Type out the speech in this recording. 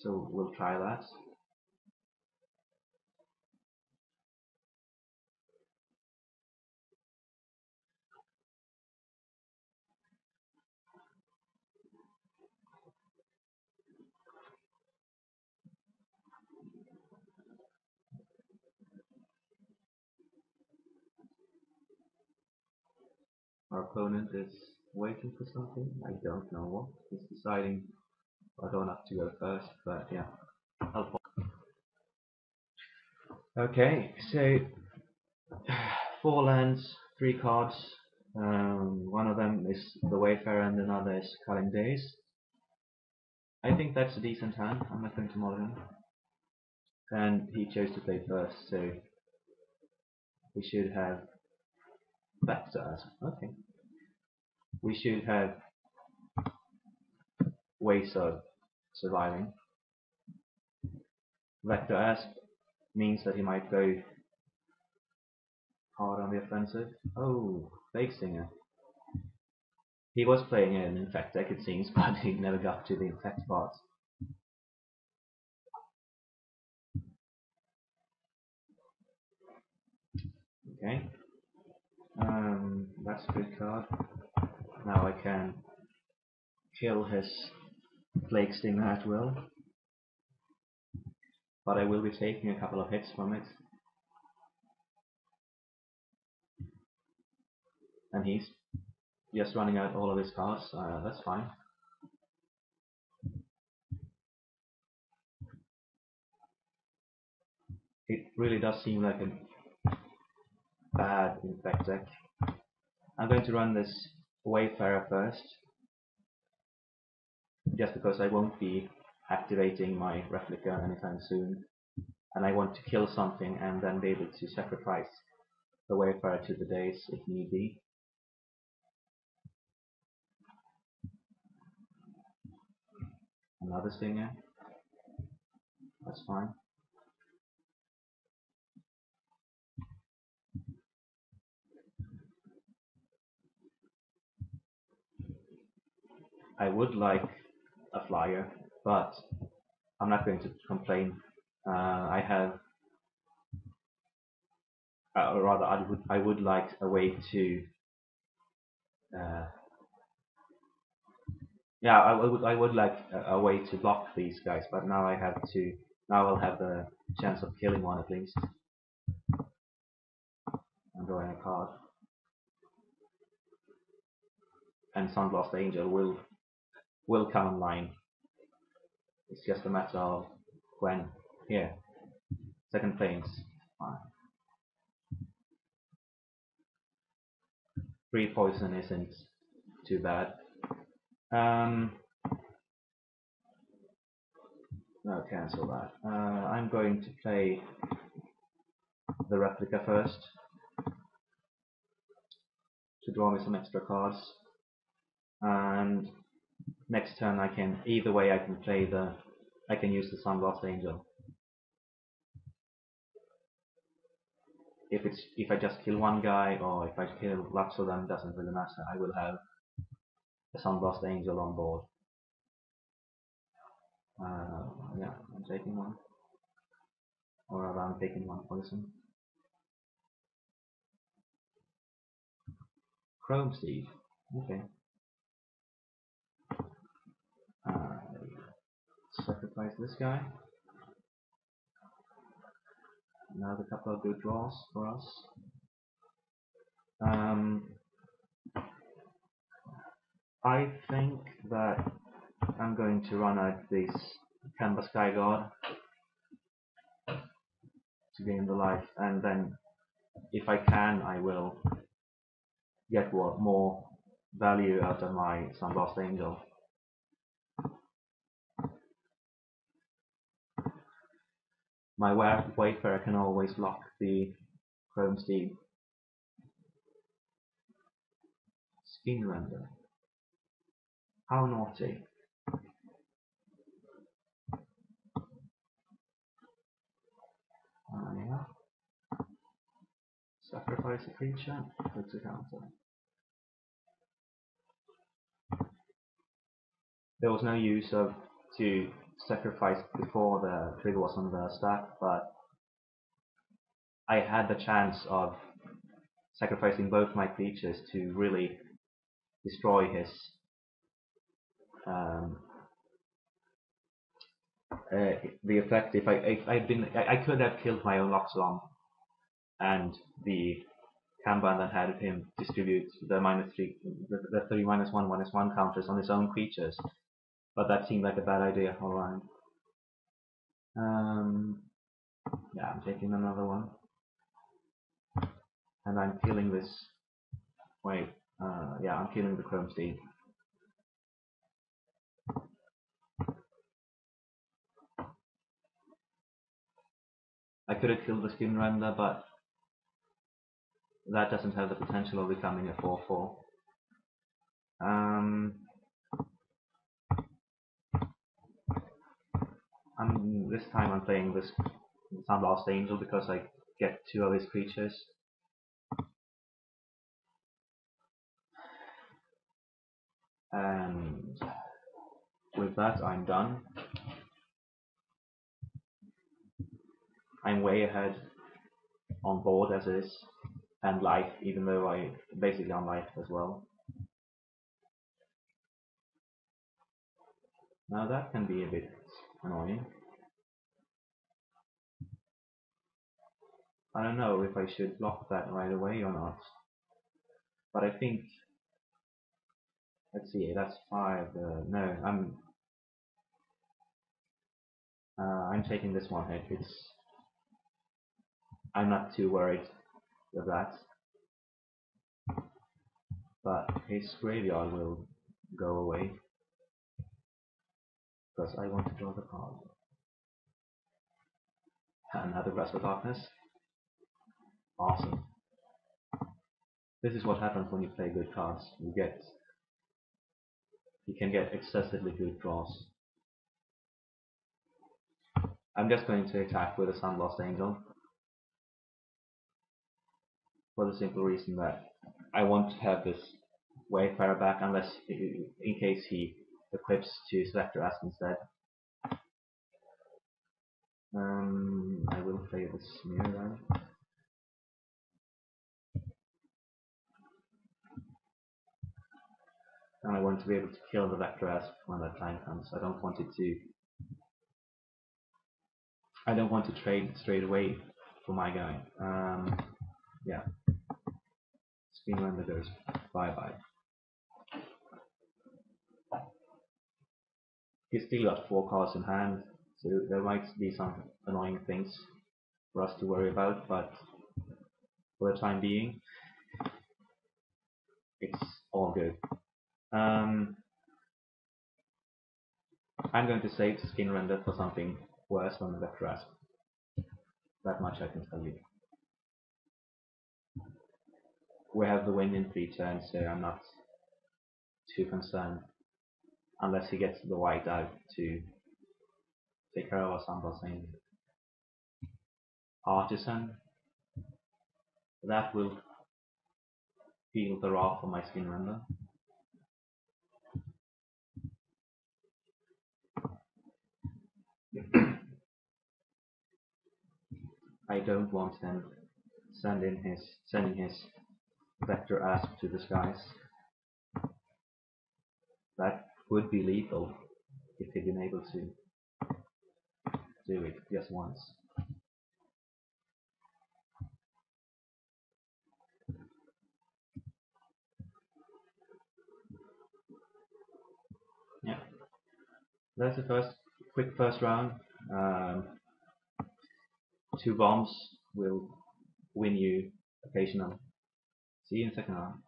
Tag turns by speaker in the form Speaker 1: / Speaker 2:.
Speaker 1: So we'll try that. Our opponent is waiting for something. I don't know what. He's deciding I don't have to go first, but yeah. Okay, so 4 lands, 3 cards. One of them is the Wayfarer and another is Culling Days. I think that's a decent hand. I'm not going to model him. And he chose to play first, so we should have Vector Asp. Okay. We should have ways of surviving. Vector Asp means that he might go hard on the offensive. Oh, Fake Singer. He was playing an Infect deck, it seems, but he never got to the Infect part. Okay. That's a good card. Now I can kill his Plague Stinger at will. But I will be taking a couple of hits from it. And he's just running out all of his cards. That's fine. It really does seem like a bad Infect deck. I'm going to run this Wayfarer first, just because I won't be activating my replica anytime soon, and I want to kill something and then be able to sacrifice the Wayfarer to the days if need be. Another Stinger, that's fine. I would like a flyer, but I'm not going to complain. I have, or rather, I would like a way to. Yeah, I would like a way to block these guys, but now I have to. Now I'll have the chance of killing one at least. I'm drawing a card, and Sunblast Angel will come online. It's just a matter of when. Here, second planes. 3 poison isn't too bad. No, cancel that. I'm going to play the replica first to draw me some extra cards, and next turn I can either way I can use the Sunblast Angel. If I just kill one guy or if I kill lots of them, doesn't really matter. I will have a Sunblast Angel on board. Yeah, I'm taking one, or rather I'm taking 1 poison. Chrome Steed. Okay. Sacrifice this guy. Another couple of good draws for us. I think that I'm going to run out this Canvas Skyguard to gain the life, and then if I can, I will get more value out of my Sunblast Angel. My Wayfarer can always block the Chrome Steed. Skin Render. How naughty. Yeah. Sacrifice a creature, puts a counter. There was no use of to sacrificed before the trigger was on the stack, but I had the chance of sacrificing both my creatures to really destroy his um, the effect. If I'd been, I could have killed my own SoM and the Kanban that had him distribute the the 3 -1 counters on his own creatures, but that seemed like a bad idea. Alright. Yeah, I'm taking another one, and I'm killing this. Wait, yeah, I'm killing the Chrome Steed. I could have killed the Skin Render, but that doesn't have the potential of becoming a 4/4. This time I'm playing this Sunblast Angel because I get 2 of his creatures. And with that, I'm done. I'm way ahead on board as is, and life, even though I basically on life as well. Now that can be a bit annoying. I don't know if I should block that right away or not, but I think, let's see, that's 5. No, I'm taking this one hit. I'm not too worried with that, but his graveyard will go away because I want to draw the card. Another Grasp of Darkness. Awesome. This is what happens when you play good cards. You can get excessively good draws. I'm just going to attack with a Sunblast Angel for the simple reason that I want to have this Wayfarer back, unless in case he equips to Spectre Asp instead. I will play the Smear then. And I want to be able to kill the Vector Asp when that time comes. I don't want to trade straight away for my guy. Yeah. Spin Render goes bye-bye. He's still got 4 cards in hand, so there might be some annoying things for us to worry about, but for the time being, it's all good. I'm going to save Skin Render for something worse than the Vector Asp. That much I can tell you. We have the win in 3 turns, so I'm not too concerned, unless he gets the white out to take care of our Sunblast Angel. Artisan, that will feel the wrath of my Skin Render. I don't want them sending his Vector Asp to the skies. That would be lethal if he'd been able to do it just once. Yeah, that's the quick first round. 2 bombs will win you occasional. See you in the second round.